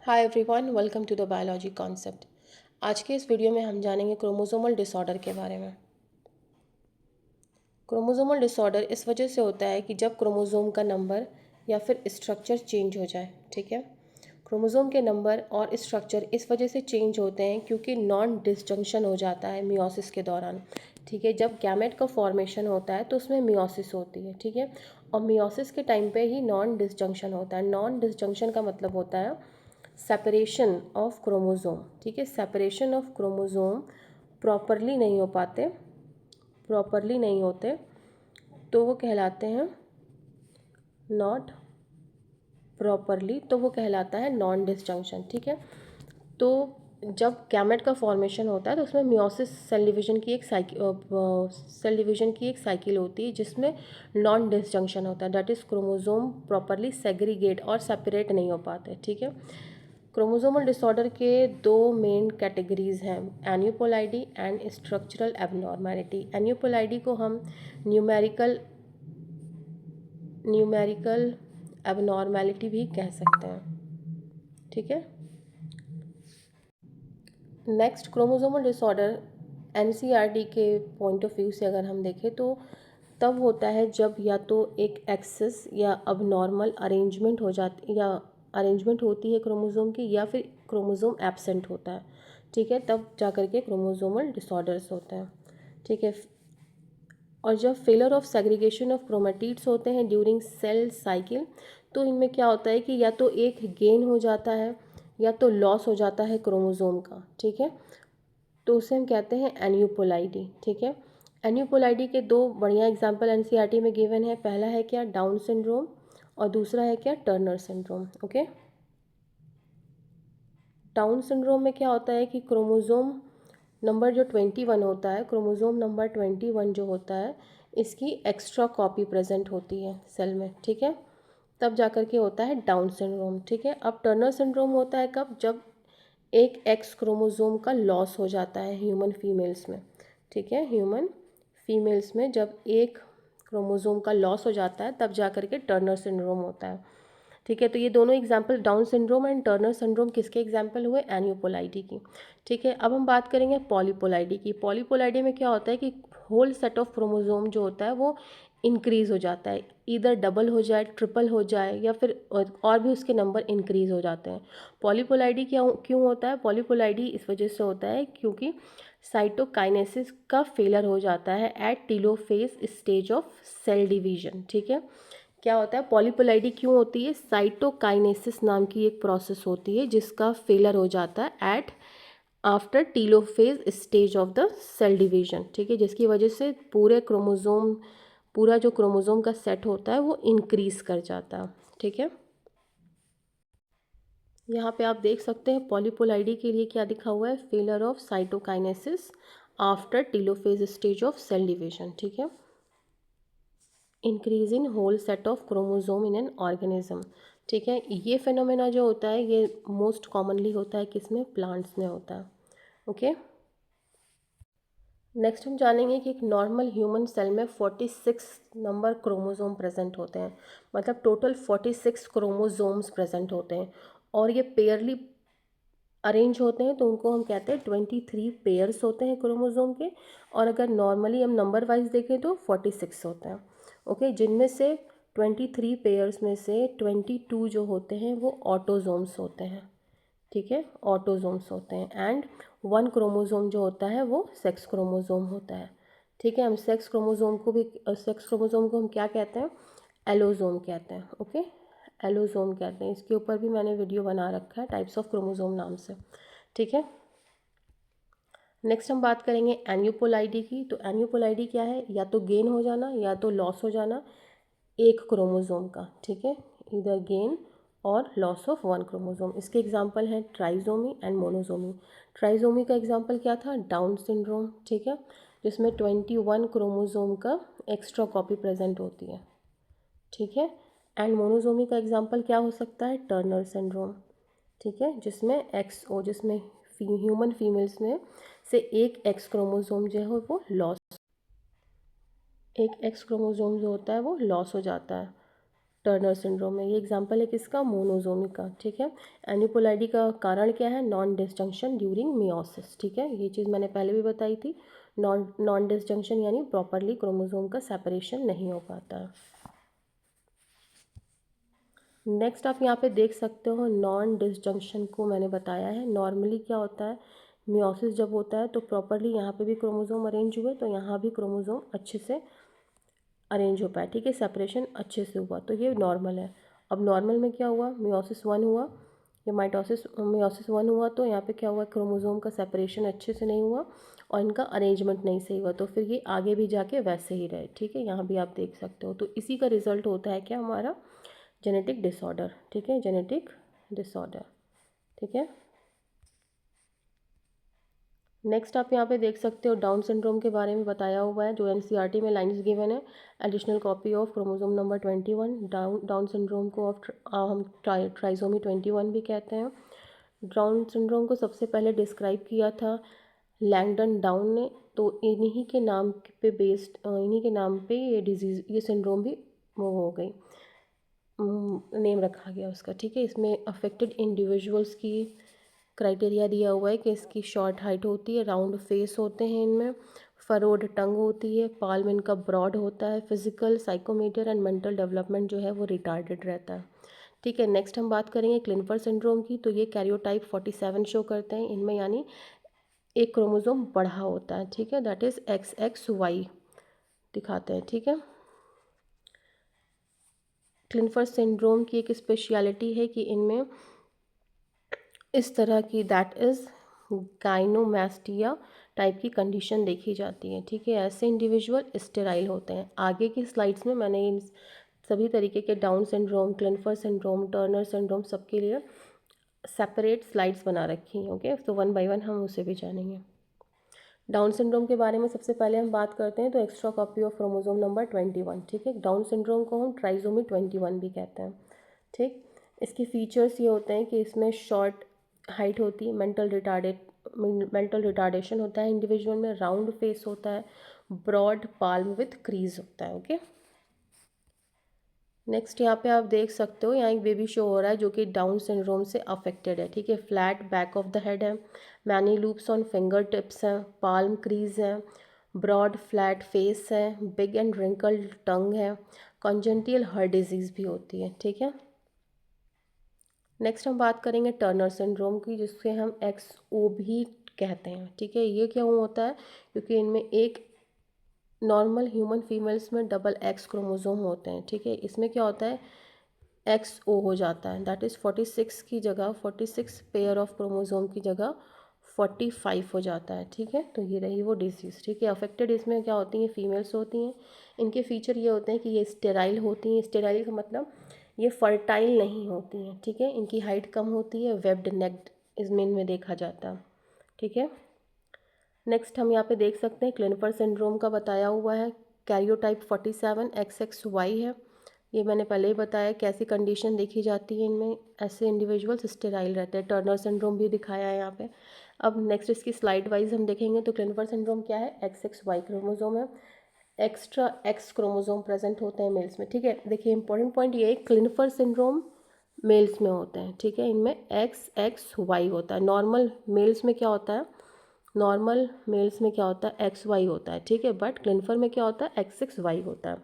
Hi everyone, welcome to the biology concept. आज के इस वीडियो में हम जानेंगे क्रोमोसोमल डिसऑर्डर के बारे में। क्रोमोसोमल डिसऑर्डर इस वजह से होता है कि जब क्रोमोसोम का नंबर या फिर स्ट्रक्चर चेंज हो जाए। ठीक है, क्रोमोसोम के नंबर और स्ट्रक्चर इस वजह से चेंज होते हैं क्योंकि नॉन डिसजंक्शन हो जाता है मियोसिस के दौरान। ठीक है, जब गैमेट का फॉर्मेशन होता है तो उसमें मियोसिस होती है। ठीक है, और मियोसिस के टाइम पे ही नॉन डिसजंक्शन होता है। नॉन डिसजंक्शन का मतलब होता है सेपरेशन ऑफ क्रोमोसोम। ठीक है, सेपरेशन ऑफ क्रोमोसोम प्रॉपरली नहीं होते तो वो कहलाते हैं नॉट प्रॉपरली, तो वो कहलाता है नॉन डिसजंक्शन। ठीक है, तो जब गैमेट का फॉर्मेशन होता है तो उसमें मियोसिस सेल डिवीजन की एक साइकिल होती है जिसमें नॉन डिसजंक्शन होता है, that is chromosome properly segregate और सेपरेट नहीं हो पाते। ठीक है, क्रोमोसोमल डिसऑर्डर के दो मेन कैटेगरीज हैं, एन्यूपोलाइडी एंड स्ट्रक्चरल एबनॉर्मैलिटी। एन्यूपोलाइडी को हम न्यूमेरिकल एबनॉर्मैलिटी भी कह सकते हैं। ठीक है, नेक्स्ट क्रोमोसोमल डिसऑर्डर एनसीईआरटी के पॉइंट ऑफ व्यू से अगर हम देखें तो तब होता है जब या तो एक एक्सेस या अबनॉर्मल अरेंजमेंट होती है क्रोमोसोम की, या फिर क्रोमोसोम एब्सेंट होता है। ठीक है, तब जा कर के क्रोमोसोमल डिसऑर्डर्स होते हैं। ठीक है, और जब failure of segregation of chromatids होते हैं ड्यूरिंग सेल साइकिल, तो इनमें क्या होता है कि या तो एक गेन हो जाता है या तो लॉस हो जाता है क्रोमोसोम का। ठीक है, तो उसे हम कहते हैं एन्यूपोलाइडी। ठीक है, एन्यूपोलाइडी के दो बढ़िया एग्जाम्पल एनसीईआरटी में गिवन है। पहला है क्या, डाउन सिंड्रोम, और दूसरा है क्या, Turner syndrome. Okay, down syndrome में क्या होता है कि क्रोमोसोम नंबर जो 21 होता है, क्रोमोसोम नंबर 21 जो होता है, इसकी एक्स्ट्रा कॉपी प्रेजेंट होती है सेल में। ठीक है, तब जाकर के होता है डाउन सिंड्रोम। ठीक है, अब टर्नर सिंड्रोम होता है कब, जब एक एक्स क्रोमोसोम का लॉस हो जाता है ह्यूमन फीमेल्स में। ठीक है, ह्यूमन फीमेल्स में जब एक क्रोमोसोम का लॉस हो जाता है तब जा कर के टर्नर सिंड्रोम होता है। ठीक है, तो ये दोनों example, down syndrome and Turner syndrome, किसके एग्जाम्पल हुए, एन्यूपोलाइडी की। ठीक है, अब हम बात करेंगे पॉलीपोलाइडी की। पॉलीपोलाइडी में क्या होता है कि होल सेट ऑफ क्रोमोसोम जो होता है वो इंक्रीज हो जाता है, इधर डबल हो जाए, ट्रिपल हो जाए, या फिर और भी उसके नंबर इंक्रीज हो जाते हैं। पॉलीपोलाइडी क्यों होता है, पॉलीपोलाइडी इस वजह से होता है क्योंकि साइटोकाइनेसिस का फेलर हो जाता है at telophase stage of cell division. ठीक है, क्या होता है, पॉलीपोलाइडी क्यों होती है, साइटोकाइनेसिस नाम की एक प्रोसेस होती है जिसका फेलर हो जाता है at after telophase stage of the cell division. ठीक है, जिसकी वजह से पूरा जो क्रोमोसोम का सेट होता है वो इंक्रीज कर जाता है। ठीक है, यहाँ पे आप देख सकते हैं पॉलीपोलाइडी के लिए क्या दिखा हुआ है, failure of cytokinesis after telophase stage of cell division. ठीक है, increase in whole set of chromosome in an organism. ठीक है, ये फिनोमेना जो होता है ये मोस्ट कॉमनली होता है किसमें, प्लांट्स में होता है। ओके, नेक्स्ट हम जानेंगे कि एक नॉर्मल ह्यूमन सेल में 46 नंबर क्रोमोसोम प्रेजेंट होते हैं, मतलब टोटल 46 क्रोमोसोम्स प्रेजेंट होते हैं, और ये पेयरली अरेंज होते हैं, तो उनको हम कहते हैं 23 पेयर्स होते हैं क्रोमोसोम के। और अगर नॉर्मली हम नंबर वाइज देखें तो 46 होते हैं। ओके, जिनमें से 23 पेयर्स में से 22 जो होते हैं वो ऑटोजोम्स होते हैं। ठीक है, ऑटोजोम्स होते हैं, एंड 1 क्रोमोसोम जो होता है वो सेक्स क्रोमोसोम होता है। ठीक है, हम सेक्स क्रोमोसोम को हम क्या कहते हैं, एलोसोम कहते हैं। ओके, एलोसोम कहते हैं, इसके ऊपर भी मैंने वीडियो बना रखा है टाइप्स ऑफ क्रोमोसोम नाम से। ठीक है, नेक्स्ट हम बात करेंगे एन्यूपोलाइडी की। तो एन्यूपोलाइडी क्या है, या तो गेन हो जाना या तो लॉस हो जाना एक क्रोमोसोम का। ठीक है, इधर गेन और लॉस ऑफ 1 क्रोमोसोम। इसके एग्जांपल हैं ट्राइजोमी एंड मोनोसोमी। ट्राइजोमी का एग्जांपल क्या था, डाउन सिंड्रोम। ठीक है, जिसमें 21 क्रोमोसोम का एक्स्ट्रा कॉपी प्रेजेंट होती है। ठीक है, एंड मोनोसोमी का एग्जांपल क्या हो सकता है, टर्नर सिंड्रोम। ठीक है, जिसमें ह्यूमन फीमेल्स में से एक एक्स क्रोमोसोम जो है वो लॉस, एक एक्स क्रोमोसोम जो होता है वो लॉस हो जाता है, टर्नर सिंड्रोम है। ये एग्जांपल है किसका, मोनोजोमी का, ठीक है। एनिपोलाइडी का कारण क्या है, नॉन डिसजंक्शन ड्यूरिंग मियोसिस, ठीक है, ये चीज़ मैंने पहले भी बताई थी। नॉन डिसजंक्शन यानी प्रॉपरली क्रोमोसोम का सेपरेशन नहीं हो पाता है। नेक्स्ट आप यहाँ पे देख सकते हो नॉन डिसजंक्शन को मैंने बताया है। नॉर्मली क्या होता है, मियोसिस जब होता है तो प्रॉपरली यहाँ पे भी क्रोमोसोम अरेंज हुए, तो यहाँ भी क्रोमोसोम अच्छे से अरेंज हो पाए, ठीक है, सेपरेशन अच्छे से हुआ, तो ये नॉर्मल है। अब नॉर्मल में क्या हुआ, मियोसिस वन हुआ, या मियोसिस वन हुआ तो यहाँ पे क्या हुआ, क्रोमोसोम का सेपरेशन अच्छे से नहीं हुआ और इनका अरेंजमेंट नहीं सही हुआ, तो फिर ये आगे भी जाके वैसे ही रहे, ठीक है, यहाँ भी आप देख सकते हो। तो इसी का रिजल्ट होता है क्या, हमारा जेनेटिक डिसऑर्डर, ठीक है, जेनेटिक डिसऑर्डर, ठीक है। नेक्स्ट आप यहाँ पे देख सकते हो डाउन सिंड्रोम के बारे में बताया हुआ है, जो एनसीईआरटी में लाइंस गिवन है, additional copy of chromosome number 21। Down syndrome को हम ट्राइसोमी 21 भी कहते हैं। डाउन सिंड्रोम को सबसे पहले डिस्क्राइब किया था लैंगडन डाउन ने, तो इन्हीं के नाम पे ये डिजीज़, ये सिंड्रोम भी वो हो गई, नेम रखा गया उसका, ठीक है। इसमें अफेक्टेड इंडिविजुअल्स की क्राइटेरिया दिया हुआ है कि इसकी शॉर्ट हाइट होती है, राउंड फेस होते हैं इनमें, फरोड टंग होती है, पाल्म इनका ब्रॉड होता है, physical, psychomotor and mental development जो है वो रिटार्डेड रहता है, ठीक है। नेक्स्ट हम बात करेंगे क्लिनफर सिंड्रोम की, तो ये कैरियोटाइप 47 शो करते हैं इनमें, यानी एक क्रोमोसोम बढ़ा होता है, ठीक है, दैट इज़ XXY दिखाते हैं, ठीक है। क्लिनफर सिंड्रोम की एक स्पेशलिटी है कि इनमें इस तरह की, दैट इज़ गाइनोमैस्टिया टाइप की कंडीशन देखी जाती है, ठीक है। ऐसे इंडिविजुअल स्टेराइल होते हैं। आगे की स्लाइड्स में मैंने इन सभी तरीके के Down syndrome, Klinefelter syndrome, Turner syndrome सबके लिए सेपरेट स्लाइड्स बना रखी हैं, ओके, तो वन बाय वन हम उसे भी जानेंगे। डाउन सिंड्रोम के बारे में सबसे पहले हम बात करते हैं, तो extra copy of chromosome number 21, ठीक है। डाउन सिंड्रोम को हम ट्राइसोमी 21 भी कहते हैं, ठीक। इसके फीचर्स ये होते हैं कि इसमें शॉर्ट हाइट होती है, मेंटल रिटार्डेशन होता है इंडिविजुअल में, राउंड फेस होता है, ब्रॉड पाल्म विथ क्रीज होता है, ओके। नेक्स्ट यहाँ पे आप देख सकते हो, यहाँ एक बेबी शो हो रहा है जो कि डाउन सिंड्रोम से अफेक्टेड है, ठीक है। Flat back of the head है, many loops on finger tips हैं, पाल्म क्रीज है, ब्रॉड फ्लैट फेस है, बिग एंड रिंकल्ड टंग है, कॉन्जेंटियल हार्ट डिजीज़ भी होती है, ठीक है। नेक्स्ट हम बात करेंगे टर्नर सिंड्रोम की, जिससे हम XO भी कहते हैं, ठीक है। ये क्यों होता है, क्योंकि इनमें एक नॉर्मल ह्यूमन फीमेल्स में डबल X क्रोमोसोम होते हैं, ठीक है। इसमें क्या होता है, XO हो जाता है, दैट इज़ 46 की जगह, 46 पेयर ऑफ क्रोमोसोम की जगह 45 हो जाता है, ठीक है। तो ये रही वो डिजीज़, ठीक है। अफेक्टेड इसमें क्या होती हैं, फीमेल्स होती हैं। इनके फीचर ये होते हैं कि ये स्टेराइल होती हैं। स्टेराइल का मतलब ये फर्टाइल नहीं होती हैं, ठीक है। इनकी हाइट कम होती है, वेब्ड नेक्ड इसमें इनमें देखा जाता है, ठीक है। नेक्स्ट हम यहाँ पे देख सकते हैं क्लिनफर सिंड्रोम का बताया हुआ है, कैरियोटाइप 47 XXY है। ये मैंने पहले ही बताया कैसी कंडीशन देखी जाती है इनमें, ऐसे इंडिविजुअल्स स्टेराइल रहते हैं। टर्नर सिंड्रोम भी दिखाया है यहाँ पे। अब नेक्स्ट इसकी स्लाइड वाइज हम देखेंगे, तो क्लिनफर सिंड्रोम क्या है, XXY क्रोमोसोम है, एक्स्ट्रा X क्रोमोसोम प्रेजेंट होते हैं मेल्स में, ठीक है। देखिए इंपॉर्टेंट पॉइंट ये है, क्लिनफर सिंड्रोम मेल्स में होते हैं, ठीक है, इनमें XXY होता है। नॉर्मल मेल्स में क्या होता है, नॉर्मल मेल्स में क्या होता है, XY होता है, ठीक है, बट क्लिनफर में क्या होता है, XXY होता है,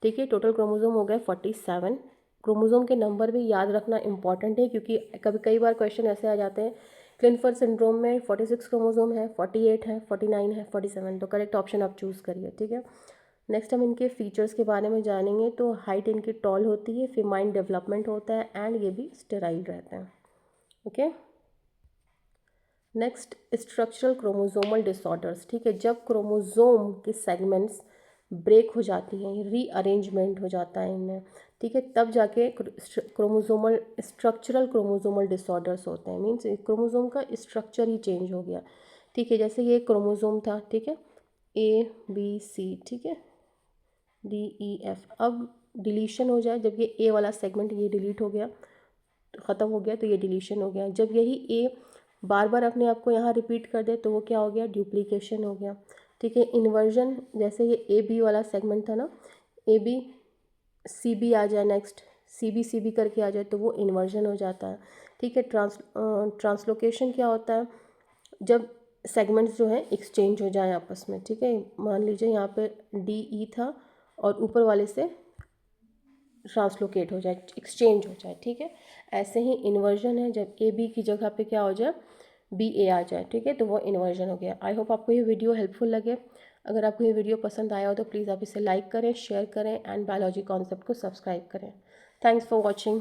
ठीक है। टोटल क्रोमोसोम हो गए 47। क्रोमोसोम के नंबर भी याद रखना इंपॉर्टेंट है, क्योंकि कई बार क्वेश्चन ऐसे आ जाते हैं, क्लिनफर सिंड्रोम में 46 क्रोमोसोम है, 48 है, 49 है, 47, तो करेक्ट ऑप्शन आप चूज़ करिए, ठीक है। नेक्स्ट हम इनके फीचर्स के बारे में जानेंगे, तो हाइट इनकी टॉल होती है, फिमाइन डेवलपमेंट होता है, एंड ये भी स्टेराइल रहते हैं, okay. Next structural chromosomal disorders, ठीक है। जब क्रोमोसोम के सेगमेंट्स ब्रेक हो जाती हैं, रीअरेंजमेंट हो जाता है इनमें, ठीक है, तब जाके स्ट्रक्चरल क्रोमोसोमल डिसऑर्डर्स होते हैं। मीन्स क्रोमोसोम का स्ट्रक्चर ही चेंज हो गया, ठीक है। जैसे ये क्रोमोसोम था, ठीक है, ABC, ठीक है, DEF, अब डिलीशन हो जाए, जब ये A वाला सेगमेंट ये डिलीट हो गया, तो ख़त्म हो गया, तो ये डिलीशन हो गया। जब यही A बार बार अपने आप को यहाँ रिपीट कर दे, तो वो क्या हो गया, डुप्लीकेशन हो गया, ठीक है। इन्वर्जन, जैसे ये AB वाला सेगमेंट था ना, AB CB आ जाए, नेक्स्ट सी बी करके आ जाए तो वो इन्वर्जन हो जाता है। ठीक है। ट्रांसलोकेशन क्या होता है, जब सेगमेंट्स जो हैं एक्सचेंज हो जाए आपस में। ठीक है, मान लीजिए यहाँ पे डी ई था और ऊपर वाले से ट्रांसलोकेट हो जाए, एक्सचेंज हो जाए। ठीक है, ऐसे ही इन्वर्जन है, जब ए बी की जगह पे क्या हो जाए, बी ए आ जाए। ठीक है, तो वो इन्वर्जन हो गया। आई होप आपको ये वीडियो हेल्पफुल लगे। अगर आपको ये वीडियो पसंद आया हो तो प्लीज़ आप इसे लाइक करें, शेयर करें एंड बायोलॉजी कॉन्सेप्ट को सब्सक्राइब करें। Thanks for watching.